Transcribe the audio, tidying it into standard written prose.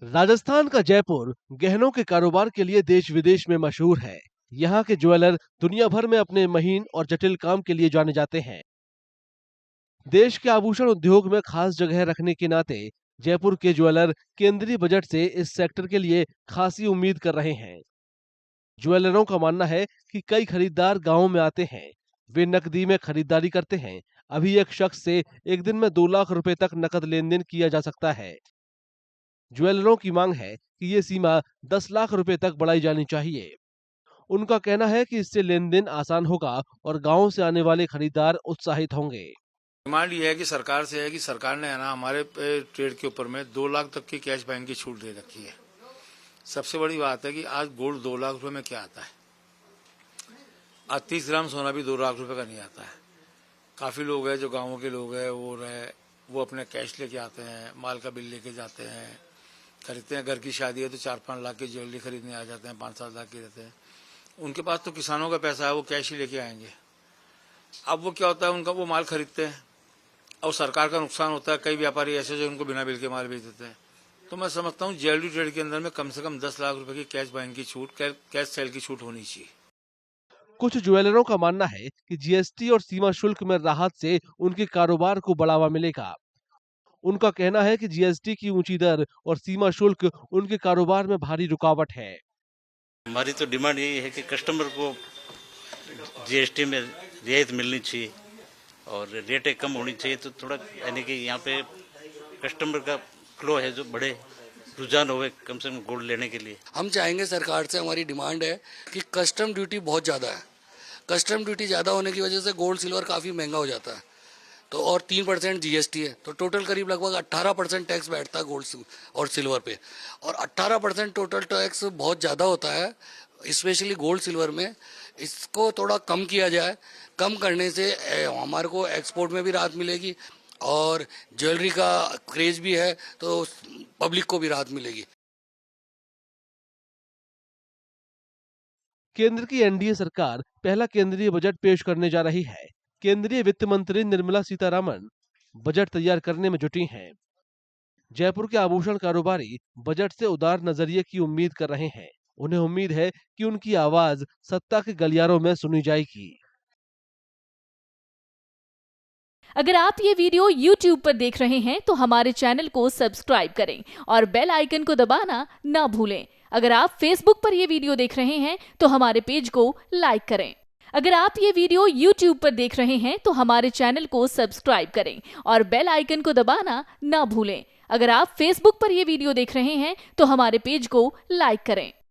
राजस्थान का जयपुर गहनों के कारोबार के लिए देश विदेश में मशहूर है। यहाँ के ज्वेलर दुनिया भर में अपने महीन और जटिल काम के लिए जाने जाते हैं। देश के आभूषण उद्योग में खास जगह रखने के नाते जयपुर के ज्वेलर केंद्रीय बजट से इस सेक्टर के लिए खासी उम्मीद कर रहे हैं। ज्वेलरों का मानना है कि कई खरीदार गांवों में आते हैं, वे नकदी में खरीदारी करते हैं। अभी एक शख्स से एक दिन में 2 लाख रुपए तक नकद लेन देन किया जा सकता है। ज्वेलरों की मांग है कि ये सीमा 10 लाख रुपए तक बढ़ाई जानी चाहिए। उनका कहना है कि इससे लेन देन आसान होगा और गांवों से आने वाले खरीदार उत्साहित होंगे। डिमांड ये है कि सरकार से है कि सरकार ने है ना हमारे ट्रेड के ऊपर में 2 लाख तक की कैश बैंक की छूट दे रखी है। सबसे बड़ी बात है कि आज गोल्ड 2 लाख रुपए में क्या आता है। आज 30 ग्राम सोना भी 2 लाख रुपए का नहीं आता है। काफी लोग हैं जो गाँवों के लोग हैं वो अपने कैश लेके आते हैं, माल का बिल लेके जाते हैं, खरीदते हैं। घर की शादी है तो 4-5 लाख की ज्वेलरी खरीदने आ जाते हैं, 5-7 लाख की रहते हैं। उनके पास तो किसानों का पैसा है, वो कैश ही लेके आएंगे। अब वो क्या होता है, उनका वो माल खरीदते हैं और सरकार का नुकसान होता है। कई व्यापारी ऐसे जो उनको बिना बिल के माल बेच देते हैं। तो मैं समझता हूँ ज्वेलरी ट्रेड के अंदर में कम से कम 10 लाख रुपए की कैश बाइंग की छूट, कैश सेल की छूट होनी चाहिए। कुछ ज्वेलरों का मानना है कि जीएसटी और सीमा शुल्क में राहत से उनके कारोबार को बढ़ावा मिलेगा। उनका कहना है कि जीएसटी की ऊंची दर और सीमा शुल्क उनके कारोबार में भारी रुकावट है। हमारी तो डिमांड यही है कि कस्टमर को जीएसटी में रियायत मिलनी चाहिए और रेटें कम होनी चाहिए, तो थोड़ा यानी कि यहाँ पे कस्टमर का फ्लो है जो बढ़े, रुझान होवे कम से कम गोल्ड लेने के लिए। हम चाहेंगे, सरकार से हमारी डिमांड है कि कस्टम ड्यूटी बहुत ज़्यादा है। कस्टम ड्यूटी ज़्यादा होने की वजह से गोल्ड सिल्वर काफ़ी महंगा हो जाता है। तो और 3% जीएसटी है, तो टोटल करीब लगभग 18% टैक्स बैठता है गोल्ड और सिल्वर पे। और 18% टोटल टैक्स बहुत ज़्यादा होता है, स्पेशली गोल्ड सिल्वर में। इसको थोड़ा कम किया जाए। कम करने से हमारे को एक्सपोर्ट में भी राहत मिलेगी और ज्वेलरी का क्रेज भी है तो पब्लिक को भी राहत मिलेगी। केंद्र की एनडीए सरकार पहला केंद्रीय बजट पेश करने जा रही है। केंद्रीय वित्त मंत्री निर्मला सीतारामन बजट तैयार करने में जुटी हैं। जयपुर के आभूषण कारोबारी बजट से उदार नजरिए की उम्मीद कर रहे हैं। उन्हें उम्मीद है कि उनकी आवाज सत्ता के गलियारों में सुनी जाएगी। अगर आप ये वीडियो YouTube पर देख रहे हैं तो हमारे चैनल को सब्सक्राइब करें और बेल आइकन को दबाना ना भूलें। अगर आप Facebook पर ये वीडियो देख रहे हैं तो हमारे पेज को लाइक करें। अगर आप ये वीडियो YouTube पर देख रहे हैं तो हमारे चैनल को सब्सक्राइब करें और बेल आइकन को दबाना ना भूलें। अगर आप Facebook पर ये वीडियो देख रहे हैं तो हमारे पेज को लाइक करें।